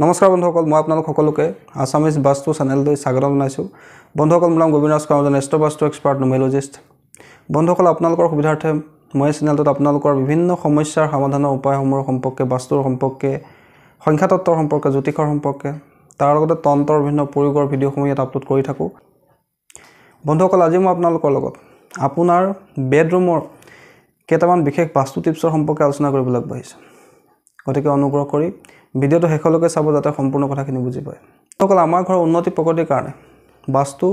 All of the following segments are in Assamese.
নমস্কাৰ বন্ধুসকল, মই আপোনালোক সকলোকে আছামিজ বাস্তু চেনেললৈ স্বাগতম জনাইছোঁ। বন্ধুসকল, মোৰ নাম গোবিন্দ কামজন, এষ্ট্ৰ বাস্তু এক্সপাৰ্ট নুমেৰলজিষ্ট। বন্ধুসকল, আপোনালোকৰ সুবিধাৰ্থে মই চেনেলটোত আপোনালোকৰ বিভিন্ন সমস্যাৰ সমাধানৰ উপায়সমূহৰ সম্পৰ্কে, বাস্তুৰ সম্পৰ্কে, সংখ্যাতত্বৰ সম্পৰ্কে, জ্যোতিষৰ সম্পৰ্কে, তাৰ লগতে তন্ত্ৰৰ বিভিন্ন প্ৰয়োগৰ ভিডিঅ'সমূহ ইয়াত আপলোড কৰি থাকোঁ। বন্ধুসকল, আজি মই আপোনালোকৰ লগত আপোনাৰ বেডৰুমৰ কেইটামান বিশেষ বাস্তু টিপছৰ সম্পৰ্কে আলোচনা কৰিবলৈ আগবাঢ়িছোঁ। গতিকে অনুগ্ৰহ কৰি ভিডিঅ'টো শেষলৈকে চাব যাতে সম্পূৰ্ণ কথাখিনি বুজি পায়। বন্ধুসকল, আমাৰ ঘৰৰ উন্নতি প্ৰগতিৰ কাৰণে বাস্তু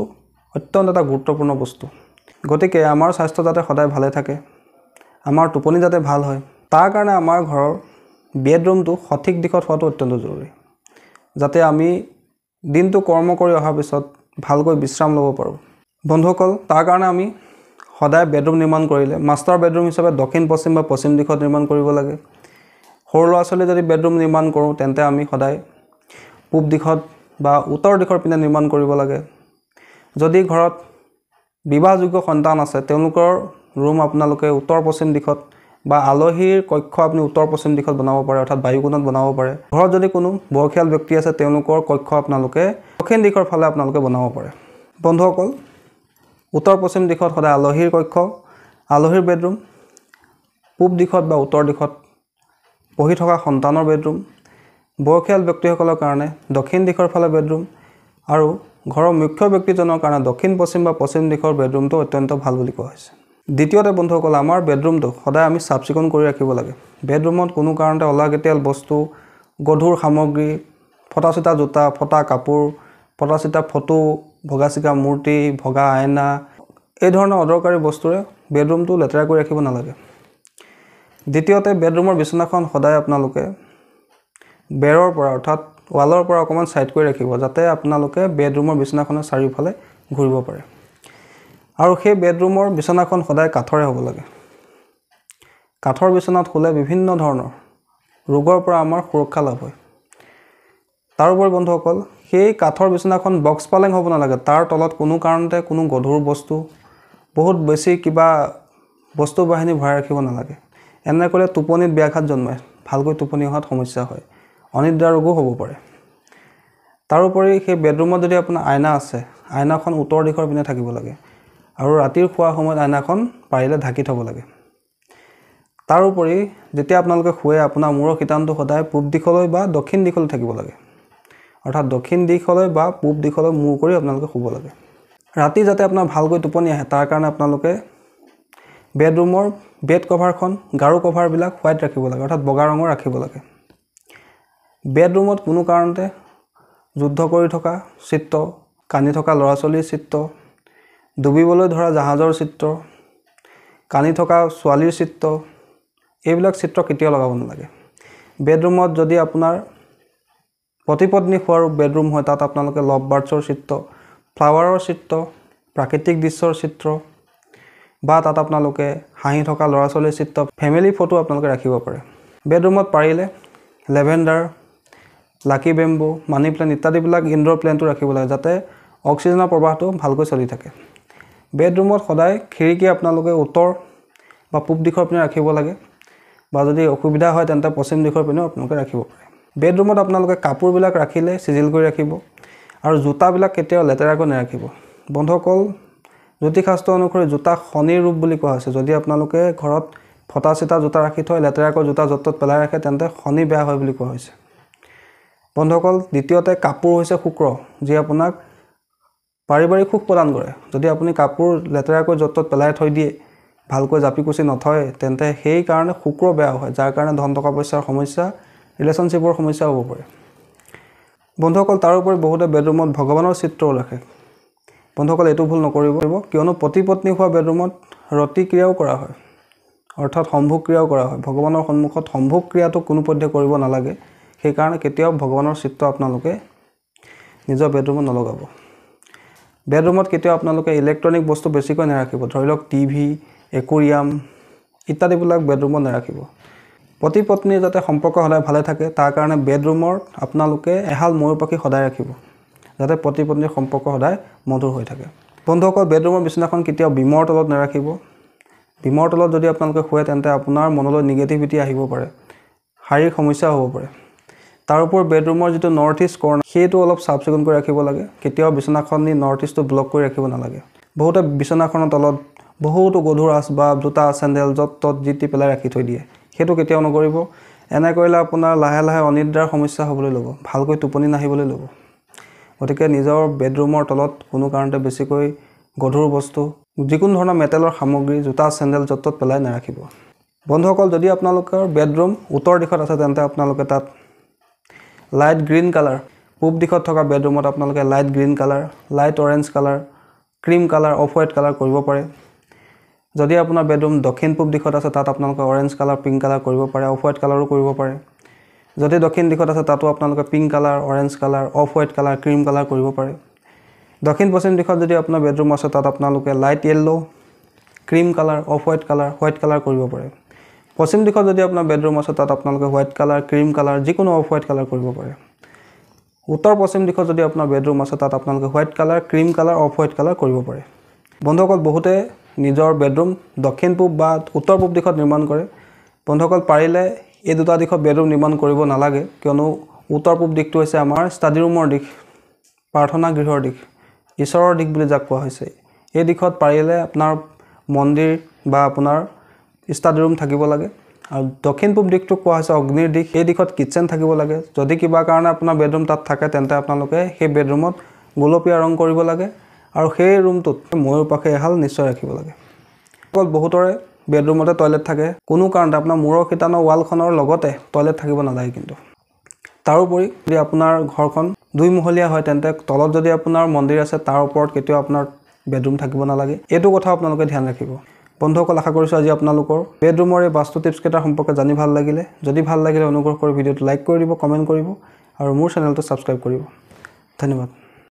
অত্যন্ত এটা গুৰুত্বপূৰ্ণ বস্তু। গতিকে আমাৰ স্বাস্থ্য যাতে সদায় ভালে থাকে, আমাৰ টোপনি যাতে ভাল হয়, তাৰ কাৰণে আমাৰ ঘৰৰ বেডৰুমটো সঠিক দিশত হোৱাটো অত্যন্ত জৰুৰী, যাতে আমি দিনটো কৰ্ম কৰি অহাৰ পিছত ভালকৈ বিশ্ৰাম ল'ব পাৰোঁ। বন্ধুসকল, তাৰ কাৰণে আমি সদায় বেডৰুম নিৰ্মাণ কৰিলে মাষ্টাৰ বেডৰুম হিচাপে দক্ষিণ পশ্চিম বা পশ্চিম দিশত নিৰ্মাণ কৰিব লাগে। সৰু ল'ৰা ছোৱালী যদি বেডৰুম নিৰ্মাণ কৰোঁ তেন্তে আমি সদায় পূব দিশত বা উত্তৰ দিশৰ পিনে নিৰ্মাণ কৰিব লাগে। যদি ঘৰত বিবাহযোগ্য সন্তান আছে তেওঁলোকৰ ৰুম আপোনালোকে উত্তৰ পশ্চিম দিশত বা আলহীৰ কক্ষ আপুনি উত্তৰ পশ্চিম দিশত বনাব পাৰে, অৰ্থাৎ বায়ুকোণত বনাব পাৰে। ঘৰত যদি কোনো বয়সীয়াল ব্যক্তি আছে তেওঁলোকৰ কক্ষ আপোনালোকে দক্ষিণ দিশৰ ফালে আপোনালোকে বনাব পাৰে। বন্ধুসকল, উত্তৰ পশ্চিম দিশত সদায় আলহীৰ কক্ষ, আলহীৰ বেডৰুম, পূব দিশত বা উত্তৰ দিশত পঢ়ি থকা সন্তানৰ বেডৰুম, বয়সীয়াল ব্যক্তিসকলৰ কাৰণে দক্ষিণ দিশৰ ফালে বেডৰুম, আৰু ঘৰৰ মুখ্য ব্যক্তিজনৰ কাৰণে দক্ষিণ পশ্চিম বা পশ্চিম দিশৰ বেডৰুমটো অত্যন্ত ভাল বুলি কোৱা হৈছে। দ্বিতীয়তে বন্ধুসকল, আমাৰ বেডৰুমটো সদায় আমি চাফ চিকুণ কৰি ৰাখিব লাগে। বেডৰুমত কোনো কাৰণতে অলাগতিয়াল বস্তু, গধুৰ সামগ্ৰী, ফটা চিটা জোতা, ফটা কাপোৰ, ফটা চিটা ফটো, ভগা চিগা মূৰ্তি, ভগা আইনা, এই ধৰণৰ অদৰকাৰী বস্তুৰে বেডৰুমটো লেতেৰা কৰি ৰাখিব নালাগে। দ্বিতীয়তে, বেডৰুমৰ বিচনাখন সদায় আপোনালোকে বেৰৰ পৰা অৰ্থাৎ ৱালৰ পৰা অকণমান ছাইড কৰি ৰাখিব, যাতে আপোনালোকে বেডৰুমৰ বিচনাখনৰ চাৰিওফালে ঘূৰিব পাৰে। আৰু সেই বেডৰুমৰ বিচনাখন সদায় কাঠৰে হ'ব লাগে। কাঠৰ বিচনাত শুলে বিভিন্ন ধৰণৰ ৰোগৰ পৰা আমাৰ সুৰক্ষা লাভ হয়। তাৰোপৰি বন্ধুসকল, সেই কাঠৰ বিচনাখন বক্স পালেং হ'ব নালাগে। তাৰ তলত কোনো কাৰণতে কোনো গধুৰ বস্তু, বহুত বেছি কিবা বস্তু বাহিনী ভৰাই ৰাখিব নালাগে। এনে কৰিলে টোপনিত ব্যাঘাত জন্মায়, ভালকৈ টোপনি অহাত সমস্যা হয়, অনিদ্ৰা ৰোগো হ'ব পাৰে। তাৰোপৰি সেই বেডৰুমত যদি আপোনাৰ আইনা আছে, আইনাখন উত্তৰ দিশৰ পিনে থাকিব লাগে, আৰু ৰাতিৰ খোৱাৰ সময়ত আইনাখন পাৰিলে ঢাকি থ'ব লাগে। তাৰোপৰি যেতিয়া আপোনালোকে শুৱে, আপোনাৰ মূৰৰ শিতানটো সদায় পূব দিশলৈ বা দক্ষিণ দিশলৈ থাকিব লাগে, অৰ্থাৎ দক্ষিণ দিশলৈ বা পূব দিশলৈ মূৰ কৰি আপোনালোকে শুব লাগে। ৰাতি যাতে আপোনাৰ ভালকৈ টোপনি আহে তাৰ কাৰণে আপোনালোকে বেডৰুমৰ বেড কভাৰখন, গাৰু কভাৰবিলাক হোৱাইট ৰাখিব লাগে, অৰ্থাৎ বগা ৰঙৰ ৰাখিব লাগে। বেডৰুমত কোনো কাৰণতে যুদ্ধ কৰি থকা চিত্ৰ, কান্দি থকা ল'ৰা ছোৱালীৰ চিত্ৰ, ডুবিবলৈ ধৰা জাহাজৰ চিত্ৰ, কান্দি থকা ছোৱালীৰ চিত্ৰ, এইবিলাক চিত্ৰ কেতিয়াও লগাব নালাগে। বেডৰুমত যদি আপোনাৰ পতি পত্নী শুৱাৰ বেডৰুম হয়, তাত আপোনালোকে লাভ বাৰ্ডছৰ চিত্ৰ, ফ্লাৱাৰৰ চিত্ৰ, প্ৰাকৃতিক দৃশ্যৰ চিত্ৰ, বা তাত আপোনালোকে হাঁহি থকা ল'ৰা ছোৱালীৰ চিত্ৰ, ফেমিলি ফটো আপোনালোকে ৰাখিব পাৰে। বেডৰুমত পাৰিলে লেভেণ্ডাৰ, লাকি বেম্বু, মানি প্লেণ্ট ইত্যাদিবিলাক ইনডোৰ প্লেণ্টটো ৰাখিব লাগে, যাতে অক্সিজেনৰ প্ৰৱাহটো ভালকৈ চলি থাকে। বেডৰুমত সদায় খিৰিকী আপোনালোকে উত্তৰ বা পূব দিশৰ পিনে ৰাখিব লাগে, বা যদি অসুবিধা হয় তেন্তে পশ্চিম দিশৰ পিনেও আপোনালোকে ৰাখিব পাৰে। বেডৰুমত আপোনালোকে কাপোৰবিলাক ৰাখিলে চিজিল কৰি ৰাখিব, আৰু জোতাবিলাক কেতিয়াও লেতেৰাকৈ নাৰাখিব। বন্ধুসকল, জ্যোতিষশাস্ত্ৰ অনুসৰি জোতা শনিৰ ৰূপ বুলি কোৱা হৈছে। যদি আপোনালোকে ঘৰত ফটা চিটা জোতা ৰাখি থয়, লেতেৰাকৈ জোতা য'ত ত'ত পেলাই ৰাখে, তেন্তে শনি বেয়া হয় বুলি কোৱা হৈছে। বন্ধুসকল, দ্বিতীয়তে কাপোৰ হৈছে শুক্ৰ, যি আপোনাক পাৰিবাৰিক সুখ প্ৰদান কৰে। যদি আপুনি কাপোৰ লেতেৰাকৈ য'ত ত'ত পেলাই থৈ দিয়ে, ভালকৈ জাপি কুচি নথয়, তেন্তে সেই কাৰণে শুক্ৰ বেয়া হয়, যাৰ কাৰণে ধন টকা পইচাৰ সমস্যা, ৰিলেশ্যনশ্বিপৰ সমস্যা হ'ব পাৰে। বন্ধুসকল, তাৰোপৰি বহুতে বেডৰুমত ভগৱানৰ চিত্ৰও ৰাখে। বন্ধুসকল, এইটো ভুল নকৰিব, কিয়নো পতি পত্নী হোৱা বেডৰুমত ৰতি ক্ৰিয়াও কৰা হয়, অৰ্থাৎ সম্ভোগ ক্ৰিয়াও কৰা হয়। ভগৱানৰ সন্মুখত সম্ভোগ ক্ৰিয়াটো কোনোপধ্যে কৰিব নালাগে। সেইকাৰণে কেতিয়াও ভগৱানৰ চিত্ৰ আপোনালোকে নিজৰ বেডৰুমত নলগাব। বেডৰুমত কেতিয়াও আপোনালোকে ইলেক্ট্ৰনিক বস্তু বেছিকৈ নাৰাখিব, ধৰি লওক টিভি, একুৰিয়াম ইত্যাদিবিলাক বেডৰুমত নাৰাখিব। পতি পত্নীৰ যাতে সম্পৰ্ক সদায় ভালে থাকে, তাৰ কাৰণে বেডৰুমত আপোনালোকে এহাল ময়ূৰ পাখি সদায় ৰাখিব, যাতে পতি পত্নীৰ সম্পৰ্ক সদায় মধুৰ হৈ থাকে। বন্ধুসকল, বেডৰুমৰ বিচনাখন কেতিয়াও বিমৰ তলত নাৰাখিব। বিমৰ তলত যদি আপোনালোকে শুৱে তেন্তে আপোনাৰ মনলৈ নিগেটিভিটি আহিব পাৰে, শাৰীৰিক সমস্যা হ'ব পাৰে। তাৰ ওপৰ বেডৰুমৰ যিটো নৰ্থ ইষ্ট কৰ্নাৰ সেইটো অলপ চাফ চিকুণ কৰি ৰাখিব লাগে কেতিয়াও বিছনাখন নি নৰ্থ ইষ্টটো ব্লক কৰি ৰাখিব নালাগে বহুতে বিছনাখনৰ তলত বহুতো গধুৰ আচবাব জোতা চেণ্ডেল য'ত ত'ত যি টি পেলাই ৰাখি থৈ দিয়ে সেইটো কেতিয়াও নকৰিব এনে কৰিলে আপোনাৰ লাহে লাহে অনিদ্ৰাৰ সমস্যা হ'বলৈ ল'ব ভালকৈ টোপনি নাহিবলৈ ল'ব গতিকে নিজৰ বেডৰুমৰ তলত কোনো কাৰণতে বেছিকৈ গধুৰ বস্তু যিকোনো ধৰণৰ মেটেলৰ সামগ্ৰী জোতা চেণ্ডেল য'ত ত'ত পেলাই নাৰাখিব বন্ধুসকল যদি আপোনালোকৰ বেডৰুম উত্তৰ দিশত আছে তেন্তে আপোনালোকে তাত লাইট গ্ৰীণ কালাৰ পূব দিশত থকা বেডৰুমত আপোনালোকে light green colour light orange colour cream colour off white colour কৰিব পাৰে যদি আপোনাৰ বেডৰুম দক্ষিণ পূব দিশত আছে তাত আপোনালোকে অৰেঞ্জ কালাৰ পিংক কালাৰ কৰিব পাৰে অফ হোৱাইট কালাৰো কৰিব পাৰে যদি দক্ষিণ দিশত আছে তাতো আপোনালোকে pink colour orange colour off white colour cream colour কৰিব পাৰে দক্ষিণ পশ্চিম দিশত যদি আপোনাৰ বেডৰুম আছে তাত আপোনালোকে light yellow cream colour off white colour কৰিব পাৰে পশ্চিম দিশত যদি আপোনাৰ বেডৰুম আছে তাত আপোনালোকে হোৱাইট কালাৰ ক্ৰীম কালাৰ যিকোনো অফ হোৱাইট কালাৰ কৰিব পাৰে উত্তৰ পশ্চিম দিশত যদি আপোনাৰ বেডৰুম আছে তাত আপোনালোকে white colour cream colour off white colour কৰিব পাৰে বন্ধুসকল বহুতে নিজৰ বেডৰুম দক্ষিণ পূব বা উত্তৰ পূব দিশত নিৰ্মাণ কৰে বন্ধুসকল পাৰিলে এই দুটা দিশত বেডৰুম নিৰ্মাণ কৰিব নালাগে কিয়নো উত্তৰ পূব দিশটো হৈছে আমাৰ ষ্টাডি ৰুমৰ দিশ প্ৰাৰ্থনা গৃহৰ দিশ ঈশ্বৰৰ দিশ বুলি যাক কোৱা হৈছে এই দিশত পাৰিলে আপোনাৰ মন্দিৰ বা আপোনাৰ ষ্টাডি ৰুম থাকিব লাগে আৰু দক্ষিণ পূব দিশটো কোৱা হৈছে অগ্নিৰ দিশ এই দিশত কিচেন থাকিব লাগে যদি কিবা কাৰণে আপোনাৰ বেডৰুম তাত থাকে তেন্তে আপোনালোকে সেই বেডৰুমত গোলপীয়া ৰং কৰিব লাগে আৰু সেই ৰুমটোত ময়ূৰ পাখি এহাল নিশ্চয় ৰাখিব লাগে অকল বহুতৰে বেডৰুমতে টয়লেট থাকে কোনো কাৰণতে আপোনাৰ মূৰৰ শিতানৰ ৱালখনৰ লগতে টয়লেট থাকিব নালাগে কিন্তু তাৰোপৰি যদি আপোনাৰ ঘৰখন দুইমহলীয়া হয় তেন্তে তলত যদি আপোনাৰ মন্দিৰ আছে তাৰ ওপৰত কেতিয়াও আপোনাৰ বেডৰুম থাকিব নালাগে এইটো কথা আপোনালোকে ধ্যান ৰাখিব বন্ধুসকল আশা কৰিছোঁ আজি আপোনালোকৰ বেডৰুমৰ এই বাস্তু টিপছ কেইটাৰ সম্পৰ্কে জানি ভাল লাগিলে যদি ভাল লাগিলে অনুগ্ৰহ কৰি ভিডিঅ'টো লাইক কৰি দিব কমেণ্ট কৰিব আৰু মোৰ চেনেলটো ছাবস্ক্ৰাইব কৰিব ধন্যবাদ